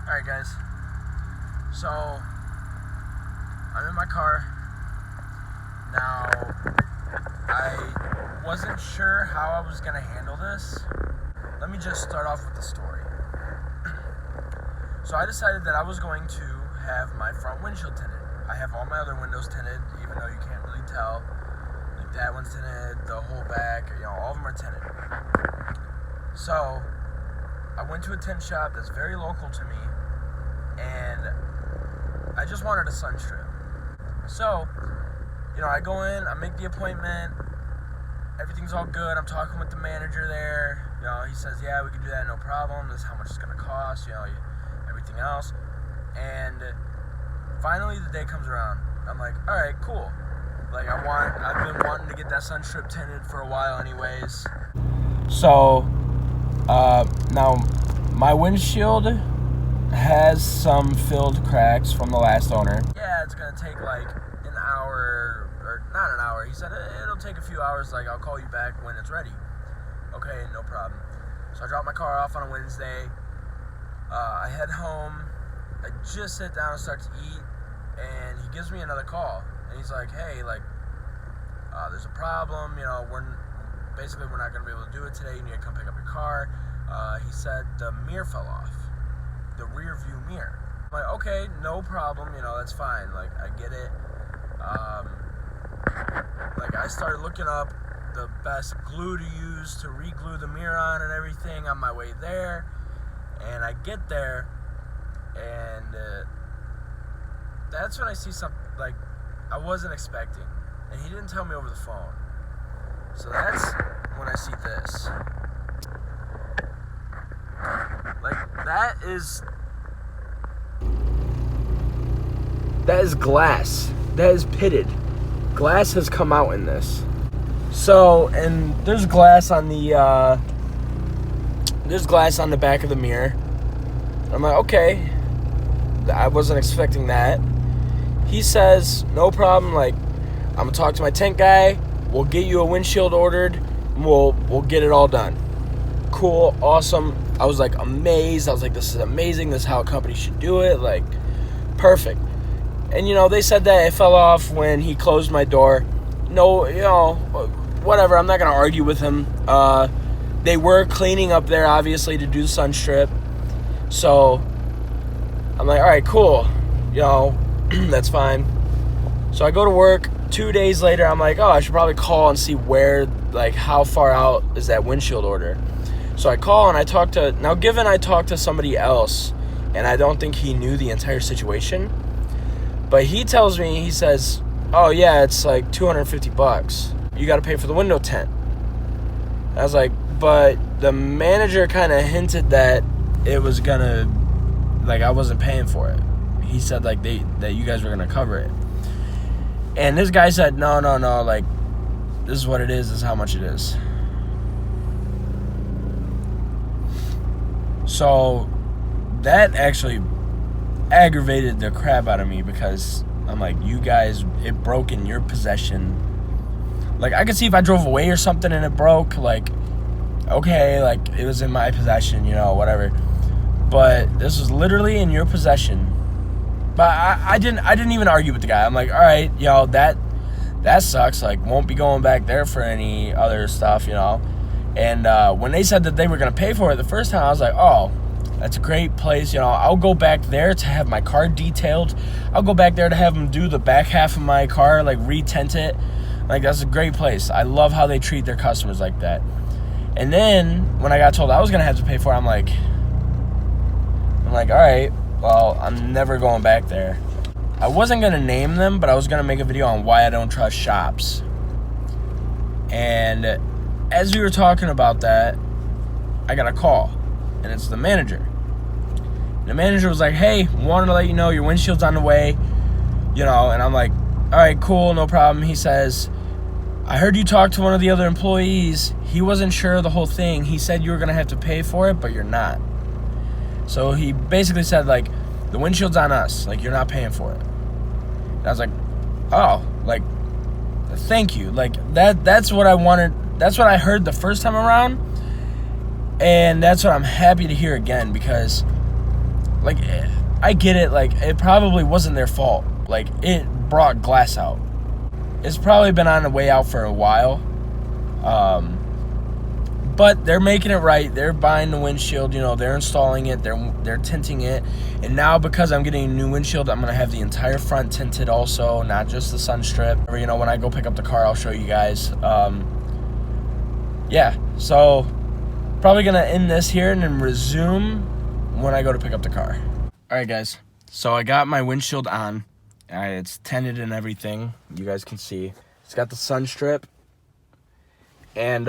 Alright guys, so I'm in my car. Now, I wasn't sure how I was going to handle this. Let me just start off with the story. So I decided that I was going to have my front windshield tinted. I have all my other windows tinted, even though you can't really tell. Like that one's tinted, the whole back, all of them are tinted. So I went to a tint shop that's very local to me, and I just wanted a sun strip. So, I go in, I make the appointment, everything's all good, I'm talking with the manager there, he says, yeah, we can do that, no problem, this is how much it's going to cost, everything else, and finally the day comes around. I'm like, alright, cool, I've been wanting to get that sun strip tinted for a while anyways. So, now, my windshield has some filled cracks from the last owner. Yeah, it's going to take like an hour, or not an hour. He said it'll take a few hours, I'll call you back when it's ready. Okay, no problem. So I drop my car off on a Wednesday. I head home. I just sit down and start to eat, and he gives me another call. And he's like, hey, there's a problem, we're not going to be able to do it today. You need to come pick up your car. He said the mirror fell off. The rear view mirror. I'm like, okay, no problem, that's fine, I get it. I started looking up the best glue to use to re-glue the mirror on and everything on my way there, and I get there, and that's when I see something, I wasn't expecting, and he didn't tell me over the phone, so that's when I see this. That is glass. That is pitted. Glass has come out in this. So, and there's glass on the back of the mirror. I'm like, okay, I wasn't expecting that. He says, no problem, I'm gonna talk to my tint guy, we'll get you a windshield ordered, and we'll get it all done. Cool, awesome. I was amazed. I was like, this is amazing. This is how a company should do it. Perfect. And they said that it fell off when he closed my door. No, whatever. I'm not gonna argue with him. They were cleaning up there, obviously, to do the sun strip. So I'm like, all right, cool. That's fine. So I go to work. 2 days later, I'm like, oh, I should probably call and see where, how far out is that windshield order. So I call and I talk to somebody else, and I don't think he knew the entire situation, but he tells me, he says, oh yeah, it's $250. You got to pay for the window tint. I was like, but the manager kind of hinted that it was gonna, I wasn't paying for it. He said that you guys were gonna cover it. And this guy said, no, this is what it is, this is how much it is. So that actually aggravated the crap out of me, because I'm like, you guys, it broke in your possession. I could see if I drove away or something and it broke, okay, it was in my possession, whatever. But this was literally in your possession. But I didn't even argue with the guy. I'm like, all right, that sucks. Won't be going back there for any other stuff, And when they said that they were going to pay for it the first time, I was like, oh, that's a great place. I'll go back there to have my car detailed. I'll go back there to have them do the back half of my car, re-tint it. That's a great place. I love how they treat their customers like that. And then when I got told I was going to have to pay for it, I'm like, all right, well, I'm never going back there. I wasn't going to name them, but I was going to make a video on why I don't trust shops. And as we were talking about that, I got a call, and it's the manager. The manager was like, hey, wanted to let you know your windshield's on the way, and I'm like, all right, cool, no problem. He says, I heard you talk to one of the other employees. He wasn't sure of the whole thing. He said you were going to have to pay for it, but you're not. So he basically said, the windshield's on us. You're not paying for it. And I was like, oh, thank you. That's what I wanted. That's what I heard the first time around. And that's what I'm happy to hear again, because like, I get it, like, it probably wasn't their fault. Like, it brought glass out. It's probably been on the way out for a while. But they're making it right. They're buying the windshield, you know, they're installing it, they're tinting it. And now because I'm getting a new windshield, I'm gonna have the entire front tinted also, not just the sun strip. Or, you know, when I go pick up the car, I'll show you guys. Yeah, so probably gonna end this here and then resume when I go to pick up the car. All right, guys, so I got my windshield on. It's tinted and everything. You guys can see it's got the sun strip, and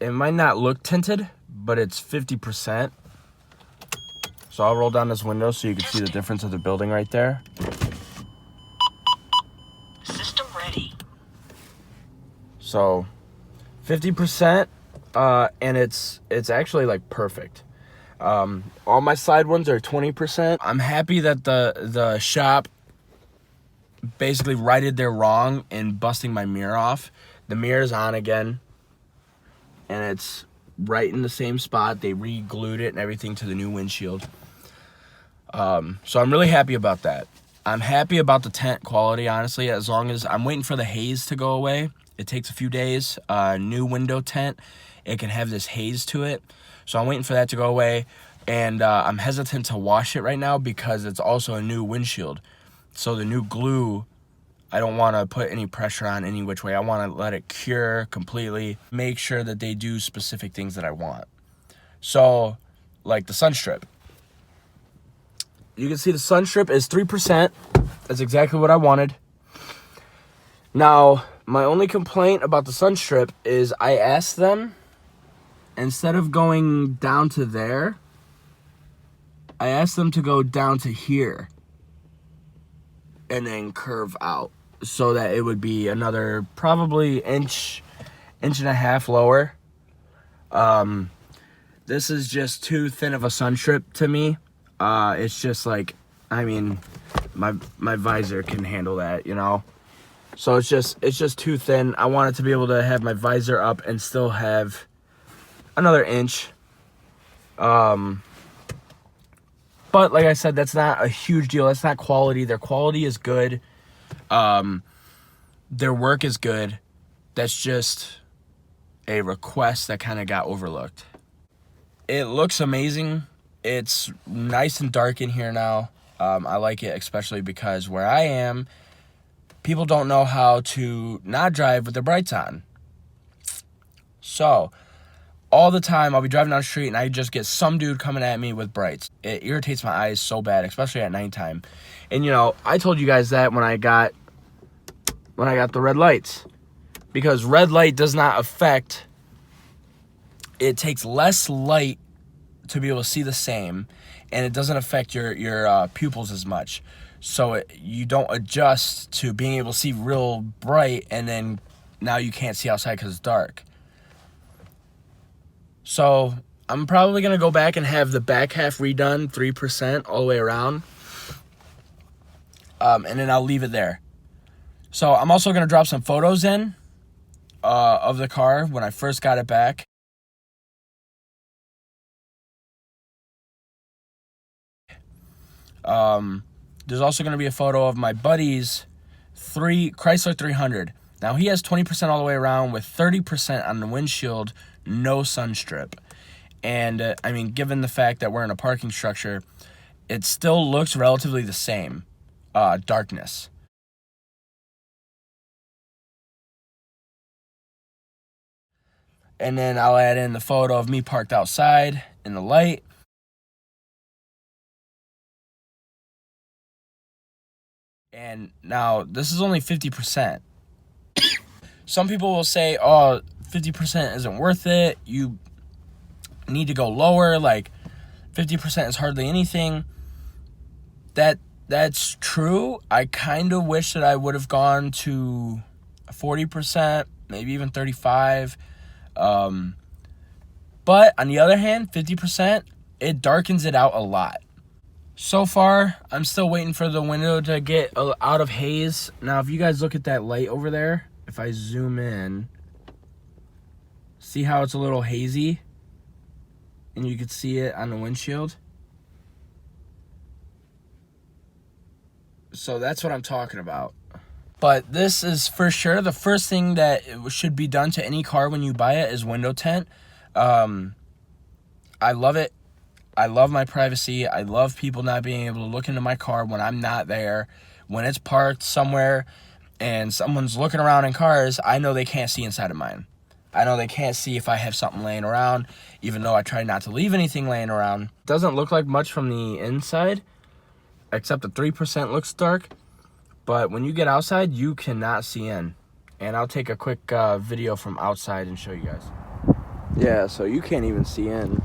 it might not look tinted, but it's 50%. So I'll roll down this window so you can see the difference of the building right there. System ready. So 50%, and it's actually like perfect. All my side ones are 20%. I'm happy that the shop basically righted their wrong in busting my mirror off. The mirror's on again, and it's right in the same spot. They re-glued it and everything to the new windshield. So I'm really happy about that. I'm happy about the tint quality, honestly, as long as I'm waiting for the haze to go away. It takes a few days. New window tint, it can have this haze to it. So I'm waiting for that to go away. And I'm hesitant to wash it right now because it's also a new windshield. So the new glue, I don't want to put any pressure on any which way. I want to let it cure completely. Make sure that they do specific things that I want. So, like the sun strip. You can see the sun strip is 3%. That's exactly what I wanted. Now, my only complaint about the sun strip is I asked them, instead of going down to there, I asked them to go down to here and then curve out so that it would be another probably inch and a half lower. This is just too thin of a sun strip to me. It's just like, I mean, my visor can handle that, you know. So it's just too thin. I want it to be able to have my visor up and still have another inch. But like I said, that's not a huge deal. That's not quality. Their quality is good. Their work is good. That's just a request that kind of got overlooked. It looks amazing. It's nice and dark in here now. I like it, especially because where I am, people don't know how to not drive with their brights on. So all the time I'll be driving down the street and I just get some dude coming at me with brights. It irritates my eyes so bad, especially at nighttime. And you know, I told you guys that when I got the red lights, because red light does not affect, it takes less light to be able to see the same, and it doesn't affect your pupils as much. So you don't adjust to being able to see real bright, and then now you can't see outside because it's dark. So I'm probably going to go back and have the back half redone 3% all the way around. And then I'll leave it there. So I'm also going to drop some photos in of the car when I first got it back. There's also going to be a photo of my buddy's Chrysler 300. Now he has 20% all the way around with 30% on the windshield, no sun strip. And I mean, given the fact that we're in a parking structure, it still looks relatively the same darkness. And then I'll add in the photo of me parked outside in the light. And now this is only 50%. Some people will say, oh, 50% isn't worth it. You need to go lower. Like 50% is hardly anything. That's true. I kind of wish that I would have gone to 40%, maybe even 35%. But on the other hand, 50%, it darkens it out a lot. So far, I'm still waiting for the window to get out of haze. Now, if you guys look at that light over there, if I zoom in, see how it's a little hazy? And you can see it on the windshield. So that's what I'm talking about. But this is for sure the first thing that should be done to any car when you buy it is window tint. I love it. I love my privacy. I love people not being able to look into my car when I'm not there. When it's parked somewhere and someone's looking around in cars, I know they can't see inside of mine. I know they can't see if I have something laying around, even though I try not to leave anything laying around. Doesn't look like much from the inside, except the 3% looks dark. But when you get outside, you cannot see in. And I'll take a quick video from outside and show you guys. Yeah, so you can't even see in.